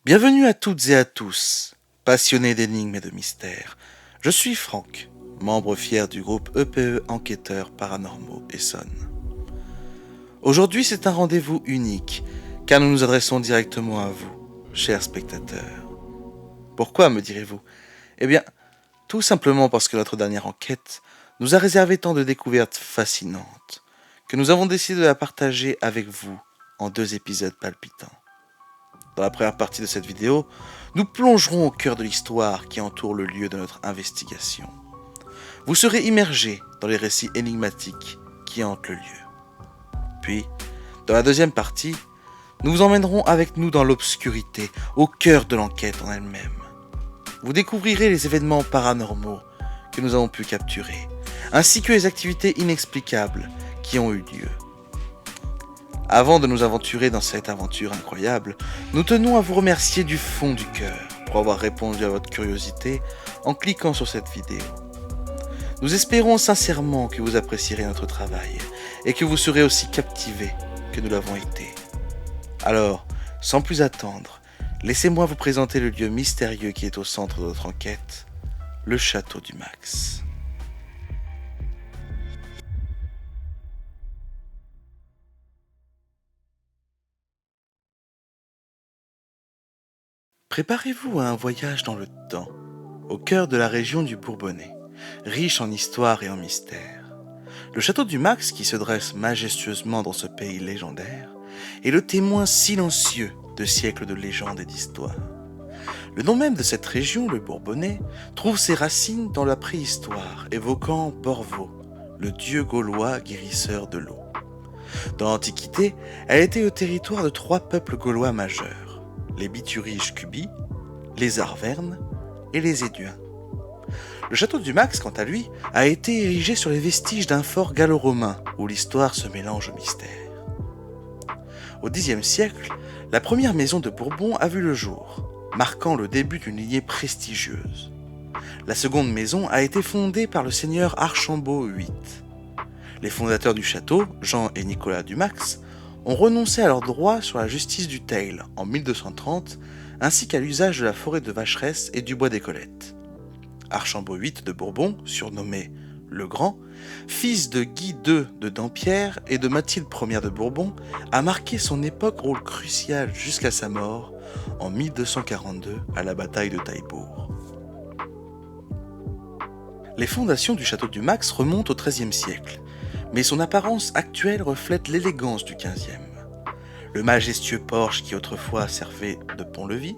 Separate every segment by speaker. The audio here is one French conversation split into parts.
Speaker 1: Bienvenue à toutes et à tous, passionnés d'énigmes et de mystères. Je suis Franck, membre fier du groupe EPE Enquêteurs Paranormaux Essonne. Aujourd'hui, c'est un rendez-vous unique, car nous nous adressons directement à vous, chers spectateurs. Pourquoi, me direz-vous? Eh bien, tout simplement parce que notre dernière enquête nous a réservé tant de découvertes fascinantes, que nous avons décidé de la partager avec vous en 2 épisodes palpitants. Dans la première partie de cette vidéo, nous plongerons au cœur de l'histoire qui entoure le lieu de notre investigation. Vous serez immergés dans les récits énigmatiques qui hantent le lieu. Puis, dans la deuxième partie, nous vous emmènerons avec nous dans l'obscurité, au cœur de l'enquête en elle-même. Vous découvrirez les événements paranormaux que nous avons pu capturer, ainsi que les activités inexplicables qui ont eu lieu. Avant de nous aventurer dans cette aventure incroyable, nous tenons à vous remercier du fond du cœur pour avoir répondu à votre curiosité en cliquant sur cette vidéo. Nous espérons sincèrement que vous apprécierez notre travail et que vous serez aussi captivés que nous l'avons été. Alors, sans plus attendre, laissez-moi vous présenter le lieu mystérieux qui est au centre de notre enquête, le château du Max. Préparez-vous à un voyage dans le temps, au cœur de la région du Bourbonnais, riche en histoire et en mystère. Le château du Max, qui se dresse majestueusement dans ce pays légendaire, est le témoin silencieux de siècles de légendes et d'histoires. Le nom même de cette région, le Bourbonnais, trouve ses racines dans la préhistoire, évoquant Borvo, le dieu gaulois guérisseur de l'eau. Dans l'Antiquité, elle était le territoire de 3 peuples gaulois majeurs, les Bituriges Cubi, les Arvernes et les Éduins. Le château du Max, quant à lui, a été érigé sur les vestiges d'un fort gallo-romain où l'histoire se mélange au mystère. Au Xe siècle, la première maison de Bourbon a vu le jour, marquant le début d'une lignée prestigieuse. La seconde maison a été fondée par le seigneur Archambaud VIII. Les fondateurs du château, Jean et Nicolas du Max, ont renoncé à leurs droits sur la justice du Teil en 1230, ainsi qu'à l'usage de la forêt de Vacheresse et du bois des Colettes. Archambaud VIII de Bourbon, surnommé le Grand, fils de Guy II de Dampierre et de Mathilde Ier de Bourbon, a marqué son époque rôle crucial jusqu'à sa mort en 1242 à la bataille de Taillebourg. Les fondations du château du Max remontent au XIIIe siècle, mais son apparence actuelle reflète l'élégance du XVe. Le majestueux porche qui autrefois servait de pont-levis,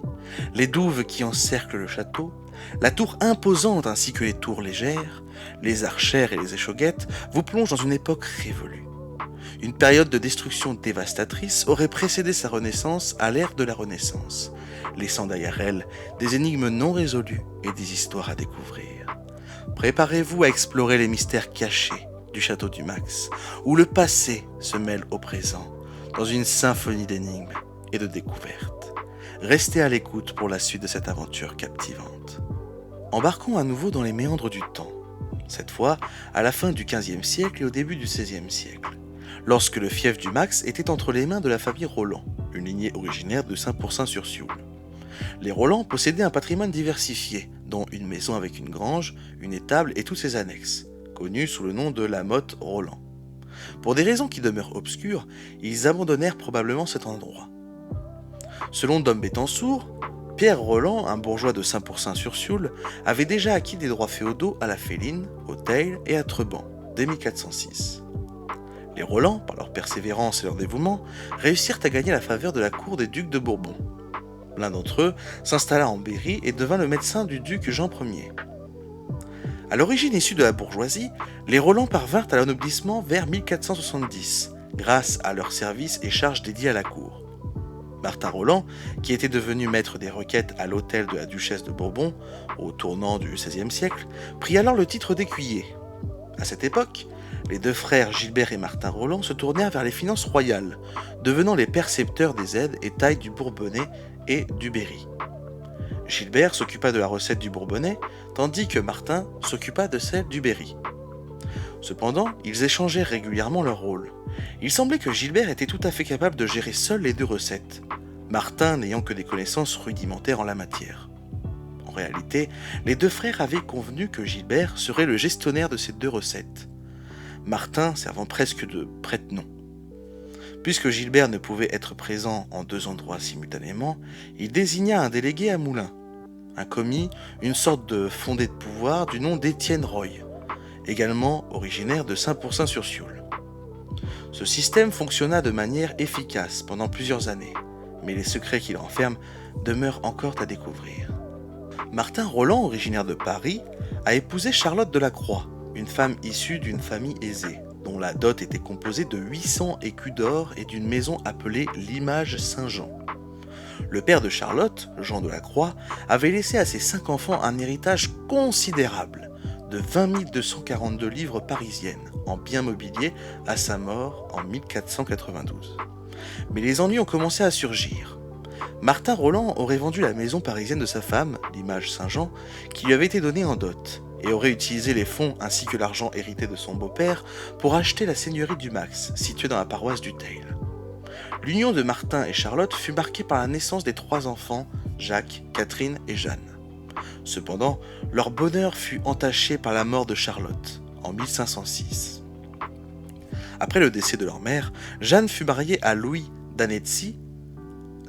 Speaker 1: les douves qui encerclent le château, la tour imposante ainsi que les tours légères, les archères et les échauguettes vous plongent dans une époque révolue. Une période de destruction dévastatrice aurait précédé sa renaissance à l'ère de la Renaissance, laissant derrière elle des énigmes non résolues et des histoires à découvrir. Préparez-vous à explorer les mystères cachés du château du Max, où le passé se mêle au présent, dans une symphonie d'énigmes et de découvertes. Restez à l'écoute pour la suite de cette aventure captivante. Embarquons à nouveau dans les méandres du temps, cette fois à la fin du XVe siècle et au début du XVIe siècle, lorsque le fief du Max était entre les mains de la famille Roland, une lignée originaire de Saint-Pourçain-sur-Sioule. Les Roland possédaient un patrimoine diversifié, dont une maison avec une grange, une étable et tous ses annexes, connus sous le nom de la Motte Roland. Pour des raisons qui demeurent obscures, ils abandonnèrent probablement cet endroit. Selon Dom Bétancourt, Pierre Roland, un bourgeois de Saint-Pourçain-sur-Sioule, avait déjà acquis des droits féodaux à la Féline, au Teil et à Treban, dès 1406. Les Roland, par leur persévérance et leur dévouement, réussirent à gagner la faveur de la cour des ducs de Bourbon. L'un d'entre eux s'installa en Berry et devint le médecin du duc Jean Ier. À l'origine issue de la bourgeoisie, les Roland parvinrent à l'anoblissement vers 1470, grâce à leurs services et charges dédiés à la cour. Martin Roland, qui était devenu maître des requêtes à l'hôtel de la duchesse de Bourbon, au tournant du XVIe siècle, prit alors le titre d'écuyer. À cette époque, les 2 frères Gilbert et Martin Roland se tournèrent vers les finances royales, devenant les percepteurs des aides et tailles du Bourbonnais et du Berry. Gilbert s'occupa de la recette du Bourbonnais, tandis que Martin s'occupa de celle du Berry. Cependant, ils échangèrent régulièrement leurs rôles. Il semblait que Gilbert était tout à fait capable de gérer seul les 2 recettes, Martin n'ayant que des connaissances rudimentaires en la matière. En réalité, les deux frères avaient convenu que Gilbert serait le gestionnaire de ces deux recettes, Martin servant presque de prête-nom. Puisque Gilbert ne pouvait être présent en deux endroits simultanément, il désigna un délégué à Moulins, un commis, une sorte de fondé de pouvoir du nom d'Étienne Roy, également originaire de Saint-Pourçain-sur-Sioule. Ce système fonctionna de manière efficace pendant plusieurs années, mais les secrets qu'il renferme demeurent encore à découvrir. Martin Rolland, originaire de Paris, a épousé Charlotte Delacroix, une femme issue d'une famille aisée, dont la dot était composée de 800 écus d'or et d'une maison appelée l'Image Saint-Jean. Le père de Charlotte, Jean Delacroix, avait laissé à ses 5 enfants un héritage considérable de 20 242 livres parisiennes en biens mobiliers à sa mort en 1492. Mais les ennuis ont commencé à surgir. Martin Rolland aurait vendu la maison parisienne de sa femme, l'Image Saint-Jean, qui lui avait été donnée en dot, et aurait utilisé les fonds ainsi que l'argent hérité de son beau-père pour acheter la seigneurie du Max, située dans la paroisse du Teil. L'union de Martin et Charlotte fut marquée par la naissance des 3 enfants, Jacques, Catherine et Jeanne. Cependant, leur bonheur fut entaché par la mort de Charlotte, en 1506. Après le décès de leur mère, Jeanne fut mariée à Louis d'Annecy,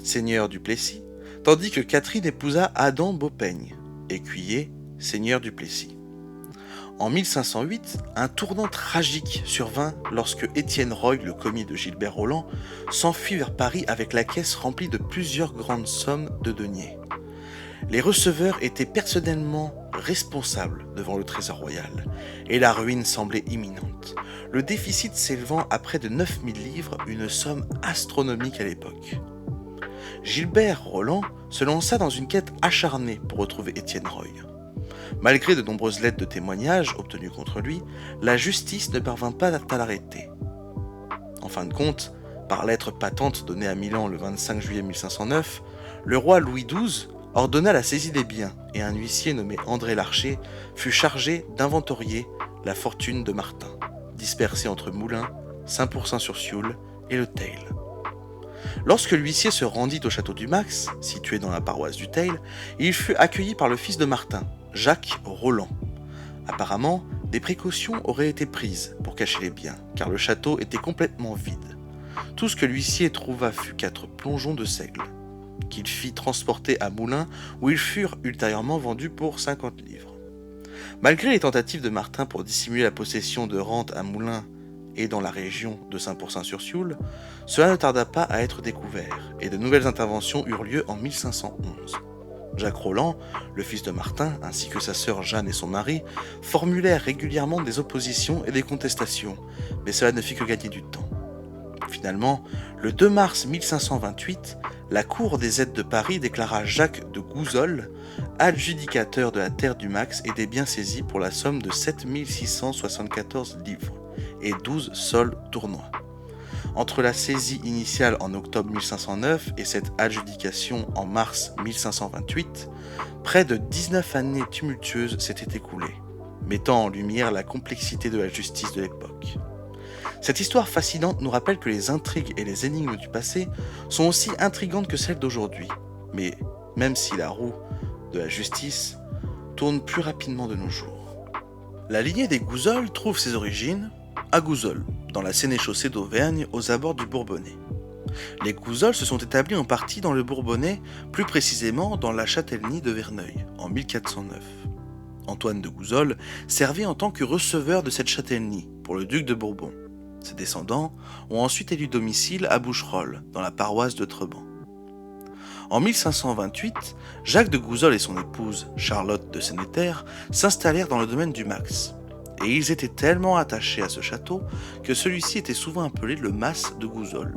Speaker 1: seigneur du Plessis, tandis que Catherine épousa Adam Beaupeigne, écuyer, seigneur du Plessis. En 1508, un tournant tragique survint lorsque Étienne Roy, le commis de Gilbert Rolland, s'enfuit vers Paris avec la caisse remplie de plusieurs grandes sommes de deniers. Les receveurs étaient personnellement responsables devant le Trésor royal, et la ruine semblait imminente, le déficit s'élevant à près de 9000 livres, une somme astronomique à l'époque. Gilbert Rolland se lança dans une quête acharnée pour retrouver Étienne Roy. Malgré de nombreuses lettres de témoignages obtenues contre lui, la justice ne parvint pas à l'arrêter. En fin de compte, par lettre patente donnée à Milan le 25 juillet 1509, le roi Louis XII ordonna la saisie des biens et un huissier nommé André Larcher fut chargé d'inventorier la fortune de Martin, dispersée entre Moulins, Saint-Pourçain-sur-Sioule et le Teil. Lorsque l'huissier se rendit au château du Max, situé dans la paroisse du Teil, il fut accueilli par le fils de Martin, Jacques Rolland. Apparemment, des précautions auraient été prises pour cacher les biens, car le château était complètement vide. Tout ce que l'huissier trouva fut 4 plongeons de seigle, qu'il fit transporter à Moulins, où ils furent ultérieurement vendus pour 50 livres. Malgré les tentatives de Martin pour dissimuler la possession de rentes à Moulins et dans la région de Saint-Pourçain-sur-Sioule, cela ne tarda pas à être découvert, et de nouvelles interventions eurent lieu en 1511. Jacques Rolland, le fils de Martin, ainsi que sa sœur Jeanne et son mari, formulèrent régulièrement des oppositions et des contestations, mais cela ne fit que gagner du temps. Finalement, le 2 mars 1528, la Cour des aides de Paris déclara Jacques de Gouzol adjudicateur de la terre du Max et des biens saisis pour la somme de 7 674 livres et 12 sols tournois. Entre la saisie initiale en octobre 1509 et cette adjudication en mars 1528, près de 19 années tumultueuses s'étaient écoulées, mettant en lumière la complexité de la justice de l'époque. Cette histoire fascinante nous rappelle que les intrigues et les énigmes du passé sont aussi intrigantes que celles d'aujourd'hui, mais même si la roue de la justice tourne plus rapidement de nos jours. La lignée des Gouzol trouve ses origines à Gouzol, dans la sénéchaussée d'Auvergne aux abords du Bourbonnais. Les Gouzol se sont établis en partie dans le Bourbonnais, plus précisément dans la châtellenie de Verneuil, en 1409. Antoine de Gouzol servait en tant que receveur de cette châtellenie pour le duc de Bourbon. Ses descendants ont ensuite élu domicile à Boucherolles, dans la paroisse de Treban. En 1528, Jacques de Gouzol et son épouse, Charlotte de Senneterre, s'installèrent dans le domaine du Max. Et ils étaient tellement attachés à ce château que celui-ci était souvent appelé le Mas de Gouzol.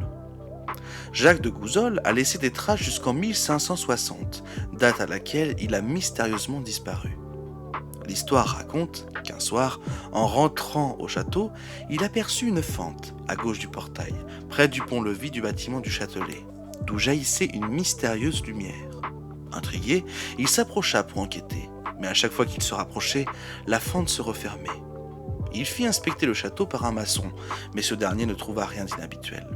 Speaker 1: Jacques de Gouzol a laissé des traces jusqu'en 1560, date à laquelle il a mystérieusement disparu. L'histoire raconte qu'un soir, en rentrant au château, il aperçut une fente à gauche du portail, près du pont-levis du bâtiment du Châtelet, d'où jaillissait une mystérieuse lumière. Intrigué, il s'approcha pour enquêter, mais à chaque fois qu'il se rapprochait, la fente se refermait. Il fit inspecter le château par un maçon, mais ce dernier ne trouva rien d'inhabituel.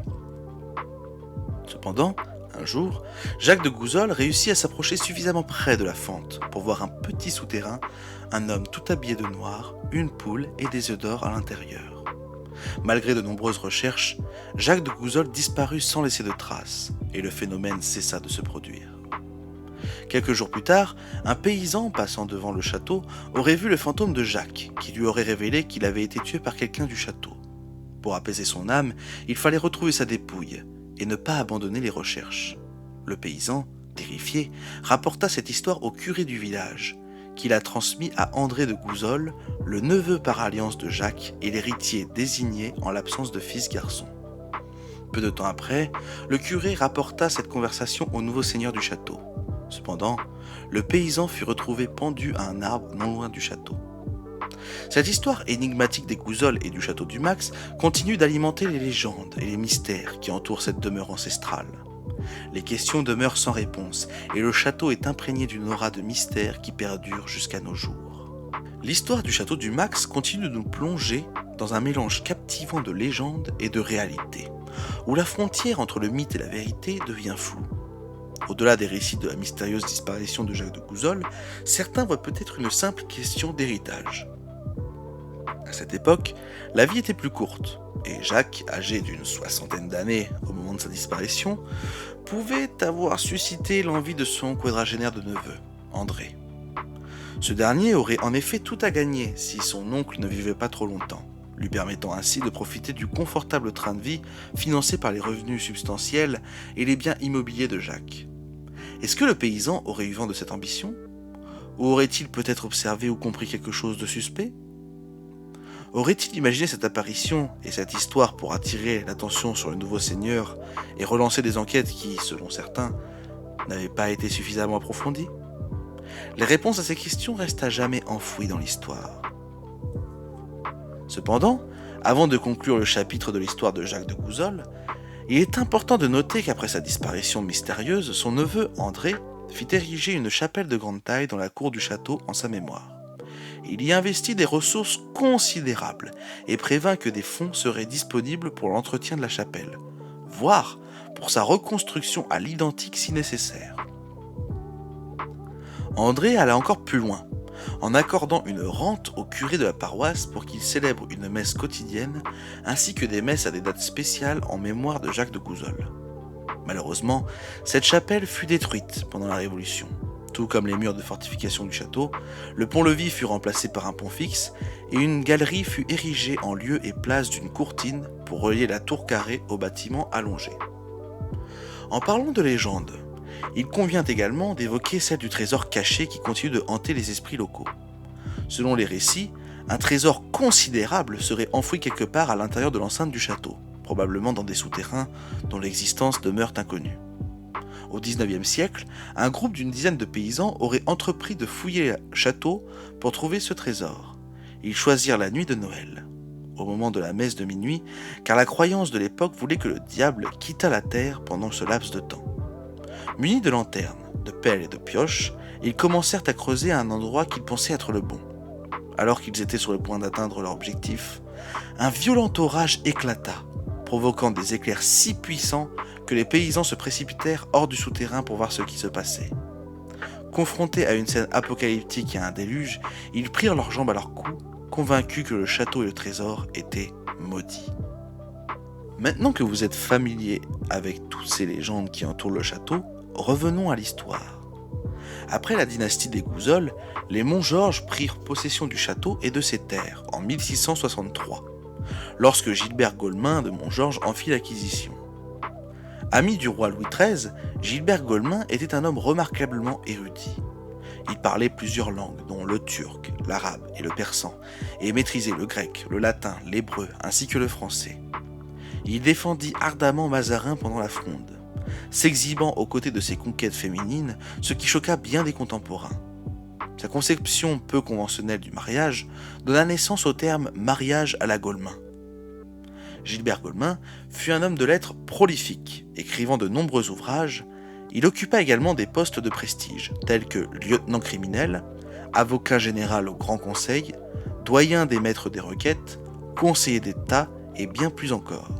Speaker 1: Cependant, Un jour, Jacques de Gouzol réussit à s'approcher suffisamment près de la fente pour voir un petit souterrain, un homme tout habillé de noir, une poule et des œufs d'or à l'intérieur. Malgré de nombreuses recherches, Jacques de Gouzol disparut sans laisser de traces, et le phénomène cessa de se produire. Quelques jours plus tard, un paysan passant devant le château aurait vu le fantôme de Jacques, qui lui aurait révélé qu'il avait été tué par quelqu'un du château. Pour apaiser son âme, il fallait retrouver sa dépouille, et ne pas abandonner les recherches. Le paysan, terrifié, rapporta cette histoire au curé du village, qui la transmit à André de Gouzol, le neveu par alliance de Jacques et l'héritier désigné en l'absence de fils garçon. Peu de temps après, le curé rapporta cette conversation au nouveau seigneur du château. Cependant, le paysan fut retrouvé pendu à un arbre non loin du château. Cette histoire énigmatique des Gouzol et du château du Max continue d'alimenter les légendes et les mystères qui entourent cette demeure ancestrale. Les questions demeurent sans réponse et le château est imprégné d'une aura de mystère qui perdure jusqu'à nos jours. L'histoire du château du Max continue de nous plonger dans un mélange captivant de légendes et de réalité, où la frontière entre le mythe et la vérité devient floue. Au-delà des récits de la mystérieuse disparition de Jacques de Gouzol, certains voient peut-être une simple question d'héritage. À cette époque, la vie était plus courte, et Jacques, âgé d'une soixantaine d'années au moment de sa disparition, pouvait avoir suscité l'envie de son quadragénaire de neveu, André. Ce dernier aurait en effet tout à gagner si son oncle ne vivait pas trop longtemps, lui permettant ainsi de profiter du confortable train de vie financé par les revenus substantiels et les biens immobiliers de Jacques. Est-ce que le paysan aurait eu vent de cette ambition ? Ou aurait-il peut-être observé ou compris quelque chose de suspect ? Aurait-il imaginé cette apparition et cette histoire pour attirer l'attention sur le nouveau seigneur et relancer des enquêtes qui, selon certains, n'avaient pas été suffisamment approfondies ? Les réponses à ces questions restent à jamais enfouies dans l'histoire. Cependant, avant de conclure le chapitre de l'histoire de Jacques de Gouzol, il est important de noter qu'après sa disparition mystérieuse, son neveu André fit ériger une chapelle de grande taille dans la cour du château en sa mémoire. Il y investit des ressources considérables et prévint que des fonds seraient disponibles pour l'entretien de la chapelle, voire pour sa reconstruction à l'identique si nécessaire. André alla encore plus loin, en accordant une rente au curé de la paroisse pour qu'il célèbre une messe quotidienne, ainsi que des messes à des dates spéciales en mémoire de Jacques de Gouzol. Malheureusement, cette chapelle fut détruite pendant la Révolution. Tout comme les murs de fortification du château, le pont-levis fut remplacé par un pont fixe et une galerie fut érigée en lieu et place d'une courtine pour relier la tour carrée au bâtiment allongé. En parlant de légende, il convient également d'évoquer celle du trésor caché qui continue de hanter les esprits locaux. Selon les récits, un trésor considérable serait enfoui quelque part à l'intérieur de l'enceinte du château, probablement dans des souterrains dont l'existence demeure inconnue. Au XIXe siècle, un groupe d'une dizaine de paysans aurait entrepris de fouiller le château pour trouver ce trésor. Ils choisirent la nuit de Noël, au moment de la messe de minuit, car la croyance de l'époque voulait que le diable quittât la terre pendant ce laps de temps. Munis de lanternes, de pelles et de pioches, ils commencèrent à creuser à un endroit qu'ils pensaient être le bon. Alors qu'ils étaient sur le point d'atteindre leur objectif, un violent orage éclata, provoquant des éclairs si puissants que les paysans se précipitèrent hors du souterrain pour voir ce qui se passait. Confrontés à une scène apocalyptique et à un déluge, ils prirent leurs jambes à leur cou, convaincus que le château et le trésor étaient maudits. Maintenant que vous êtes familier avec toutes ces légendes qui entourent le château, revenons à l'histoire. Après la dynastie des Gouzol, les Montgeorges prirent possession du château et de ses terres en 1663, lorsque Gilbert Golemin de Montgeorges en fit l'acquisition. Ami du roi Louis XIII, Gilbert Golemin était un homme remarquablement érudit. Il parlait plusieurs langues, dont le turc, l'arabe et le persan, et maîtrisait le grec, le latin, l'hébreu, ainsi que le français. Il défendit ardemment Mazarin pendant la Fronde, s'exhibant aux côtés de ses conquêtes féminines, ce qui choqua bien des contemporains. Sa conception peu conventionnelle du mariage donna naissance au terme « mariage à la Golemin ». Gilbert Golemin fut un homme de lettres prolifique, écrivant de nombreux ouvrages. Il occupa également des postes de prestige, tels que lieutenant criminel, avocat général au Grand Conseil, doyen des maîtres des requêtes, conseiller d'État et bien plus encore.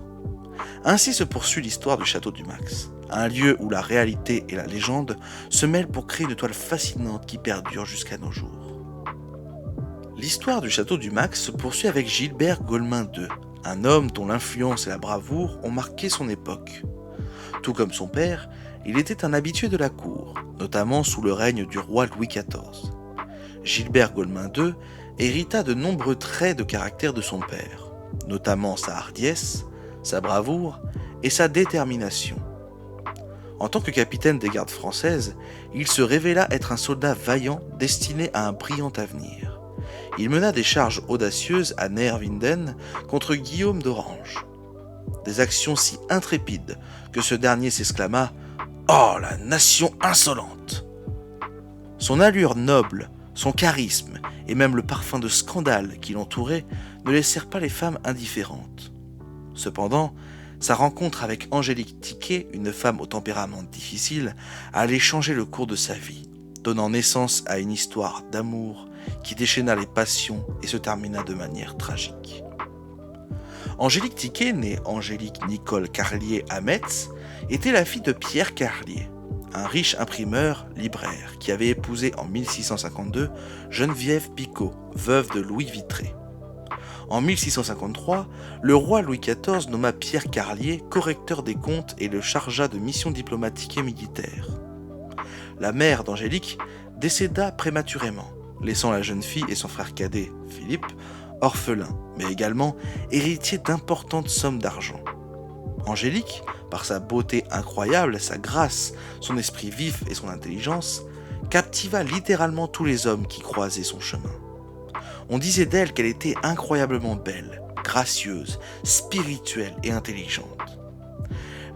Speaker 1: Ainsi se poursuit l'histoire du château du Max, un lieu où la réalité et la légende se mêlent pour créer une toile fascinante qui perdure jusqu'à nos jours. L'histoire du château du Max se poursuit avec Gilbert Golemin II, un homme dont l'influence et la bravoure ont marqué son époque. Tout comme son père, il était un habitué de la cour, notamment sous le règne du roi Louis XIV. Gilbert Golemin II hérita de nombreux traits de caractère de son père, notamment sa hardiesse, sa bravoure et sa détermination. En tant que capitaine des gardes françaises, il se révéla être un soldat vaillant destiné à un brillant avenir. Il mena des charges audacieuses à Neerwinden contre Guillaume d'Orange. Des actions si intrépides que ce dernier s'exclama « Oh, la nation insolente !» Son allure noble, son charisme et même le parfum de scandale qui l'entourait ne laissèrent pas les femmes indifférentes. Cependant, sa rencontre avec Angélique Tiquet, une femme au tempérament difficile, allait changer le cours de sa vie, donnant naissance à une histoire d'amour qui déchaîna les passions et se termina de manière tragique. Angélique Tiquet, née Angélique Nicole Carlier à Metz, était la fille de Pierre Carlier, un riche imprimeur libraire qui avait épousé en 1652 Geneviève Picot, veuve de Louis Vitré. En 1653, le roi Louis XIV nomma Pierre Carlier correcteur des comptes et le chargea de missions diplomatiques et militaires. La mère d'Angélique décéda prématurément, laissant la jeune fille et son frère cadet, Philippe, orphelins, mais également héritiers d'importantes sommes d'argent. Angélique, par sa beauté incroyable, sa grâce, son esprit vif et son intelligence, captiva littéralement tous les hommes qui croisaient son chemin. On disait d'elle qu'elle était incroyablement belle, gracieuse, spirituelle et intelligente.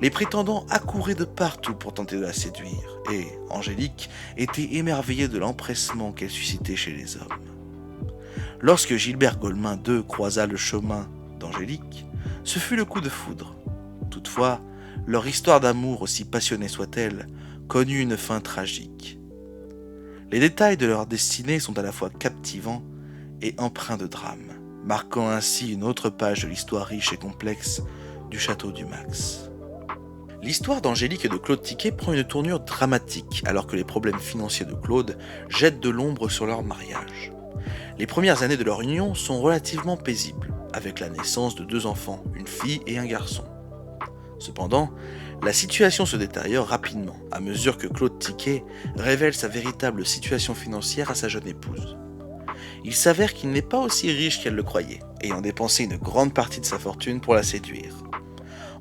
Speaker 1: Les prétendants accouraient de partout pour tenter de la séduire, et Angélique était émerveillée de l'empressement qu'elle suscitait chez les hommes. Lorsque Gilbert Golemin II croisa le chemin d'Angélique, ce fut le coup de foudre. Toutefois, leur histoire d'amour, aussi passionnée soit-elle, connut une fin tragique. Les détails de leur destinée sont à la fois captivants et empreints de drame, marquant ainsi une autre page de l'histoire riche et complexe du château du Max. L'histoire d'Angélique et de Claude Tiquet prend une tournure dramatique alors que les problèmes financiers de Claude jettent de l'ombre sur leur mariage. Les premières années de leur union sont relativement paisibles, avec la naissance de 2 enfants, une fille et un garçon. Cependant, la situation se détériore rapidement à mesure que Claude Tiquet révèle sa véritable situation financière à sa jeune épouse. Il s'avère qu'il n'est pas aussi riche qu'elle le croyait, ayant dépensé une grande partie de sa fortune pour la séduire.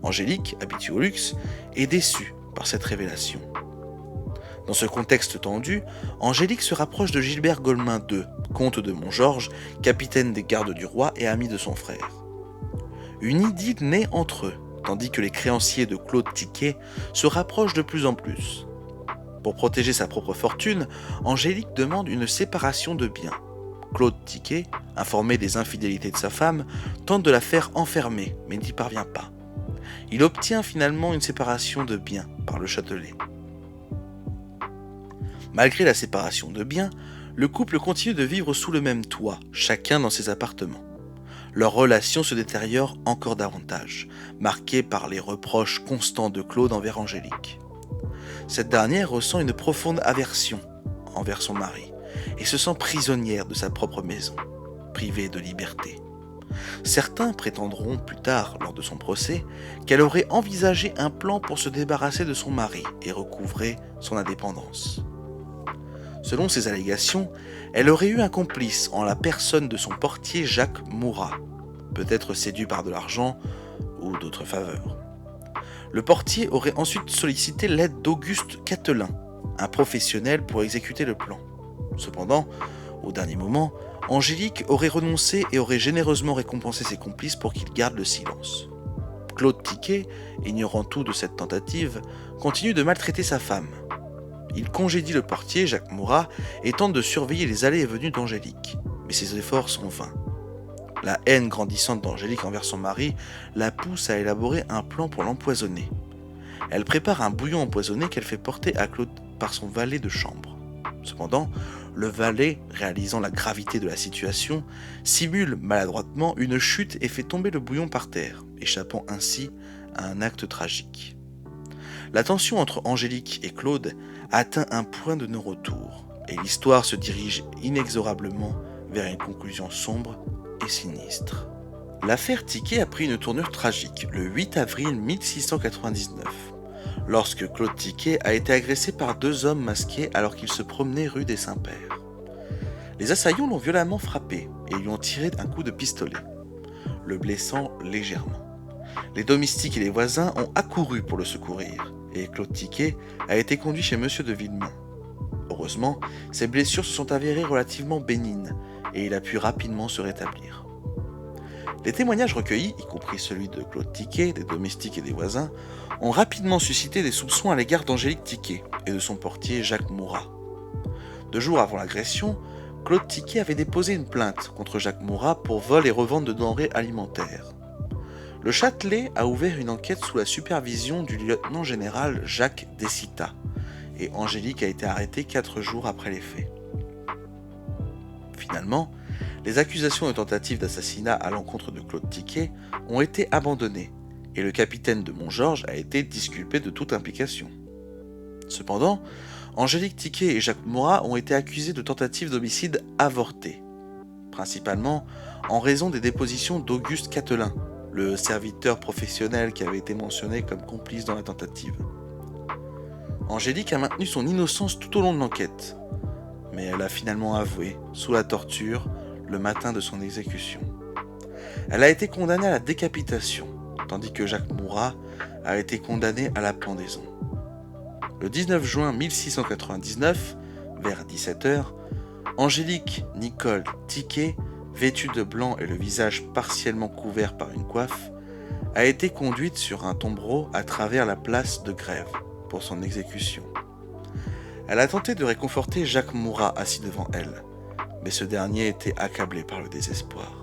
Speaker 1: Angélique, habituée au luxe, est déçue par cette révélation. Dans ce contexte tendu, Angélique se rapproche de Gilbert Golemin II, comte de Montgeorges, capitaine des gardes du roi et ami de son frère. Une idylle naît entre eux, tandis que les créanciers de Claude Tiquet se rapprochent de plus en plus. Pour protéger sa propre fortune, Angélique demande une séparation de biens. Claude Tiquet, informé des infidélités de sa femme, tente de la faire enfermer, mais n'y parvient pas. Il obtient finalement une séparation de biens par le Châtelet. Malgré la séparation de biens, le couple continue de vivre sous le même toit, chacun dans ses appartements. Leur relation se détériore encore davantage, marquée par les reproches constants de Claude envers Angélique. Cette dernière ressent une profonde aversion envers son mari et se sent prisonnière de sa propre maison, privée de liberté. Certains prétendront plus tard, lors de son procès, qu'elle aurait envisagé un plan pour se débarrasser de son mari et recouvrer son indépendance. Selon ces allégations, elle aurait eu un complice en la personne de son portier Jacques Mourat, peut-être séduit par de l'argent ou d'autres faveurs. Le portier aurait ensuite sollicité l'aide d'Auguste Catelin, un professionnel pour exécuter le plan. Cependant, au dernier moment, Angélique aurait renoncé et aurait généreusement récompensé ses complices pour qu'ils gardent le silence. Claude Tiquet, ignorant tout de cette tentative, continue de maltraiter sa femme. Il congédie le portier, Jacques Mourat, et tente de surveiller les allées et venues d'Angélique. Mais ses efforts sont vains. La haine grandissante d'Angélique envers son mari la pousse à élaborer un plan pour l'empoisonner. Elle prépare un bouillon empoisonné qu'elle fait porter à Claude par son valet de chambre. Cependant, le valet, réalisant la gravité de la situation, simule maladroitement une chute et fait tomber le bouillon par terre, échappant ainsi à un acte tragique. La tension entre Angélique et Claude atteint un point de non-retour, et l'histoire se dirige inexorablement vers une conclusion sombre et sinistre. L'affaire Tiquet a pris une tournure tragique le 8 avril 1699, lorsque Claude Tiquet a été agressé par deux hommes masqués alors qu'il se promenait rue des Saints-Pères. Les assaillants l'ont violemment frappé et lui ont tiré un coup de pistolet, le blessant légèrement. Les domestiques et les voisins ont accouru pour le secourir, et Claude Tiquet a été conduit chez Monsieur de Villemont. Heureusement, ses blessures se sont avérées relativement bénignes, et il a pu rapidement se rétablir. Les témoignages recueillis, y compris celui de Claude Tiquet, des domestiques et des voisins, ont rapidement suscité des soupçons à l'égard d'Angélique Tiquet et de son portier Jacques Mourat. 2 jours avant l'agression, Claude Tiquet avait déposé une plainte contre Jacques Mourat pour vol et revente de denrées alimentaires. Le Châtelet a ouvert une enquête sous la supervision du lieutenant-général Jacques Descita, et Angélique a été arrêtée 4 jours après les faits. Finalement, les accusations de tentative d'assassinat à l'encontre de Claude Tiquet ont été abandonnées, et le capitaine de Montgeorges a été disculpé de toute implication. Cependant, Angélique Tiquet et Jacques Mourat ont été accusés de tentative d'homicide avorté, principalement en raison des dépositions d'Auguste Catelin, le serviteur professionnel qui avait été mentionné comme complice dans la tentative. Angélique a maintenu son innocence tout au long de l'enquête, mais elle a finalement avoué, sous la torture, le matin de son exécution. Elle a été condamnée à la décapitation, tandis que Jacques Mourat a été condamné à la pendaison. Le 19 juin 1699, vers 17h, Angélique Nicole Tiquet, vêtue de blanc et le visage partiellement couvert par une coiffe, a été conduite sur un tombereau à travers la place de Grève pour son exécution. Elle a tenté de réconforter Jacques Mourat assis devant elle, mais ce dernier était accablé par le désespoir.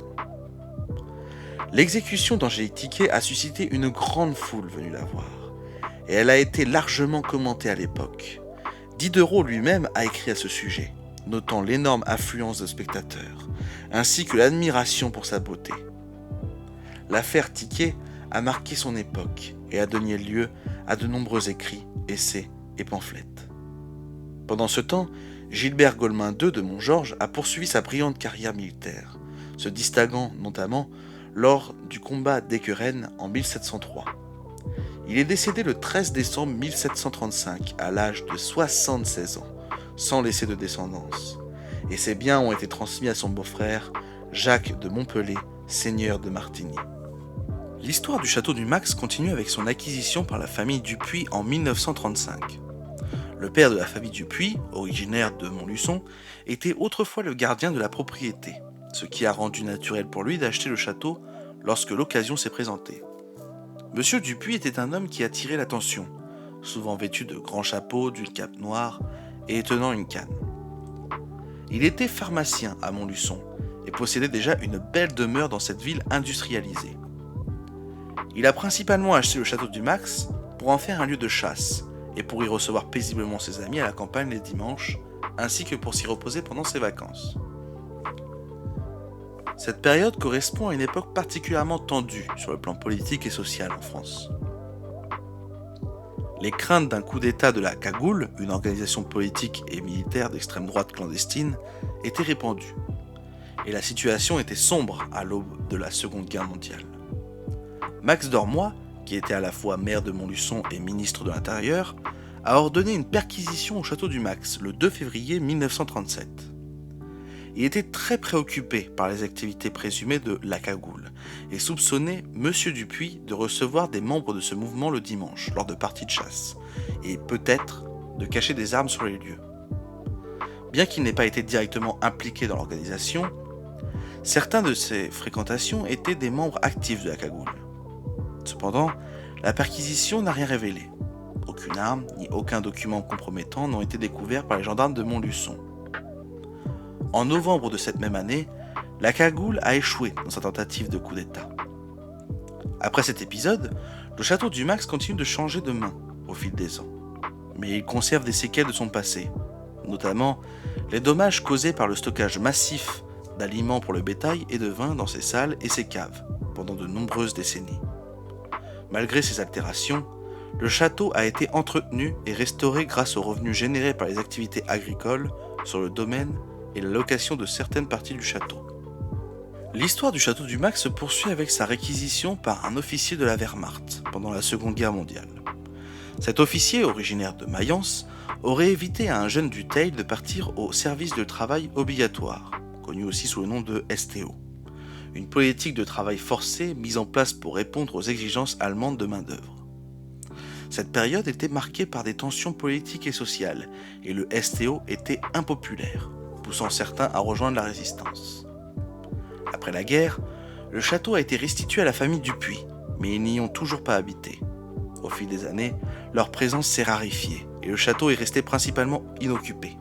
Speaker 1: L'exécution d'Angélique Tiquet a suscité une grande foule venue la voir, et elle a été largement commentée à l'époque. Diderot lui-même a écrit à ce sujet, notant l'énorme affluence de spectateurs, ainsi que l'admiration pour sa beauté. L'affaire Tiquet a marqué son époque et a donné lieu à de nombreux écrits, essais et pamphlets. Pendant ce temps, Gilbert Golemin II de Montgeorges a poursuivi sa brillante carrière militaire, se distinguant notamment lors du combat d'Équerennes en 1703. Il est décédé le 13 décembre 1735 à l'âge de 76 ans, sans laisser de descendance, et ses biens ont été transmis à son beau-frère Jacques de Montpellier, seigneur de Martigny. L'histoire du château du Max continue avec son acquisition par la famille Dupuis en 1935. Le père de la famille Dupuis, originaire de Montluçon, était autrefois le gardien de la propriété, ce qui a rendu naturel pour lui d'acheter le château lorsque l'occasion s'est présentée. Monsieur Dupuis était un homme qui attirait l'attention, souvent vêtu de grands chapeaux, d'une cape noire et tenant une canne. Il était pharmacien à Montluçon et possédait déjà une belle demeure dans cette ville industrialisée. Il a principalement acheté le château du Max pour en faire un lieu de chasse et pour y recevoir paisiblement ses amis à la campagne les dimanches, ainsi que pour s'y reposer pendant ses vacances. Cette période correspond à une époque particulièrement tendue sur le plan politique et social en France. Les craintes d'un coup d'État de la Cagoule, une organisation politique et militaire d'extrême droite clandestine, étaient répandues, et la situation était sombre à l'aube de la Seconde Guerre mondiale. Max Dormoy, qui était à la fois maire de Montluçon et ministre de l'Intérieur, a ordonné une perquisition au château du Max le 2 février 1937. Il était très préoccupé par les activités présumées de la Cagoule et soupçonnait M. Dupuis de recevoir des membres de ce mouvement le dimanche lors de parties de chasse et peut-être de cacher des armes sur les lieux. Bien qu'il n'ait pas été directement impliqué dans l'organisation, certains de ses fréquentations étaient des membres actifs de la Cagoule. Cependant, la perquisition n'a rien révélé. Aucune arme ni aucun document compromettant n'ont été découverts par les gendarmes de Montluçon. En novembre de cette même année, la Cagoule a échoué dans sa tentative de coup d'État. Après cet épisode, le château du Max continue de changer de main au fil des ans, mais il conserve des séquelles de son passé, notamment les dommages causés par le stockage massif d'aliments pour le bétail et de vin dans ses salles et ses caves pendant de nombreuses décennies. Malgré ces altérations, le château a été entretenu et restauré grâce aux revenus générés par les activités agricoles sur le domaine et la location de certaines parties du château. L'histoire du château du Max se poursuit avec sa réquisition par un officier de la Wehrmacht pendant la Seconde Guerre mondiale. Cet officier, originaire de Mayence, aurait évité à un jeune du Teil de partir au service de travail obligatoire, connu aussi sous le nom de STO, une politique de travail forcé mise en place pour répondre aux exigences allemandes de main-d'œuvre. Cette période était marquée par des tensions politiques et sociales, et le STO était impopulaire, poussant certains à rejoindre la résistance. Après la guerre, le château a été restitué à la famille Dupuis, mais ils n'y ont toujours pas habité. Au fil des années, leur présence s'est raréfiée, et le château est resté principalement inoccupé.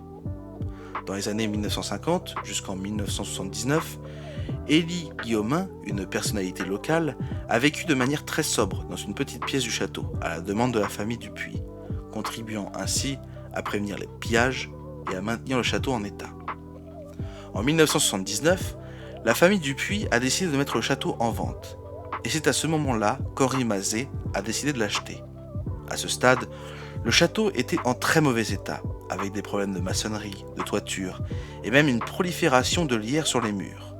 Speaker 1: Dans les années 1950 jusqu'en 1979, Élie Guillaumin, une personnalité locale, a vécu de manière très sobre dans une petite pièce du château, à la demande de la famille Dupuis, contribuant ainsi à prévenir les pillages et à maintenir le château en état. En 1979, la famille Dupuis a décidé de mettre le château en vente, et c'est à ce moment-là qu'Henri Mazet a décidé de l'acheter. À ce stade, le château était en très mauvais état, avec des problèmes de maçonnerie, de toiture, et même une prolifération de lierre sur les murs.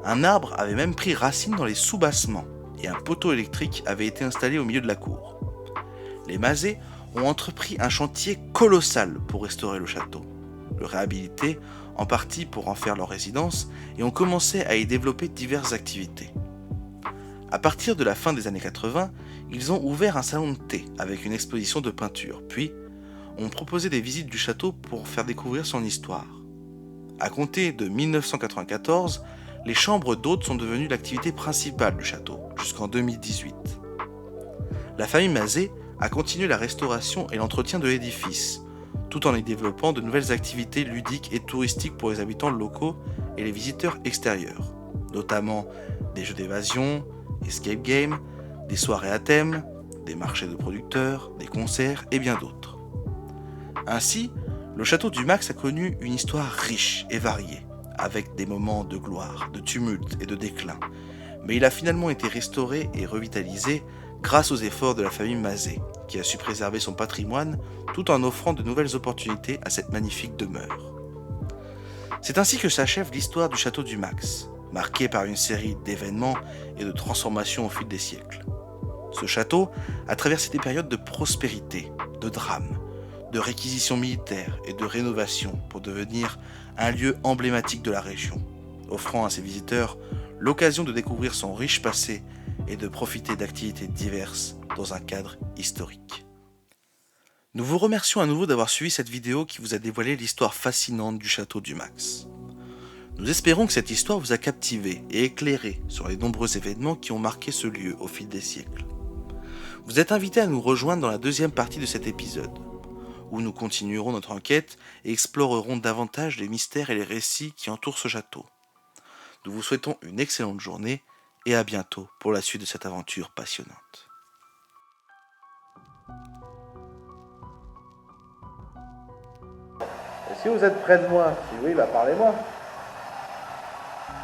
Speaker 1: Un arbre avait même pris racine dans les sous-bassements, et un poteau électrique avait été installé au milieu de la cour. Les Mazet ont entrepris un chantier colossal pour restaurer le château, le réhabiliter, en partie pour en faire leur résidence, et ont commencé à y développer diverses activités. À partir de la fin des années 80, ils ont ouvert un salon de thé avec une exposition de peinture, puis ont proposé des visites du château pour faire découvrir son histoire. À compter de 1994, les chambres d'hôtes sont devenues l'activité principale du château, jusqu'en 2018. La famille Mazet a continué la restauration et l'entretien de l'édifice, tout en y développant de nouvelles activités ludiques et touristiques pour les habitants locaux et les visiteurs extérieurs, notamment des jeux d'évasion, escape games, des soirées à thème, des marchés de producteurs, des concerts et bien d'autres. Ainsi, le château du Max a connu une histoire riche et variée, avec des moments de gloire, de tumulte et de déclin, mais il a finalement été restauré et revitalisé grâce aux efforts de la famille Mazet, qui a su préserver son patrimoine tout en offrant de nouvelles opportunités à cette magnifique demeure. C'est ainsi que s'achève l'histoire du château du Max, marquée par une série d'événements et de transformations au fil des siècles. Ce château a traversé des périodes de prospérité, de drame, de réquisition militaire et de rénovation pour devenir un lieu emblématique de la région, offrant à ses visiteurs l'occasion de découvrir son riche passé et de profiter d'activités diverses dans un cadre historique. Nous vous remercions à nouveau d'avoir suivi cette vidéo qui vous a dévoilé l'histoire fascinante du château du Max. Nous espérons que cette histoire vous a captivé et éclairé sur les nombreux événements qui ont marqué ce lieu au fil des siècles. Vous êtes invités à nous rejoindre dans la deuxième partie de cet épisode, où nous continuerons notre enquête et explorerons davantage les mystères et les récits qui entourent ce château. Nous vous souhaitons une excellente journée et à bientôt pour la suite de cette aventure passionnante.
Speaker 2: Et si vous êtes près de moi, si oui, bah parlez-moi.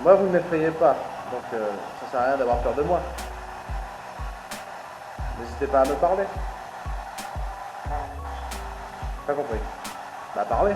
Speaker 2: Moi, vous ne m'effrayez pas, donc ça sert à rien d'avoir peur de moi. N'hésitez pas à me parler. Pas compris. Bah parlez.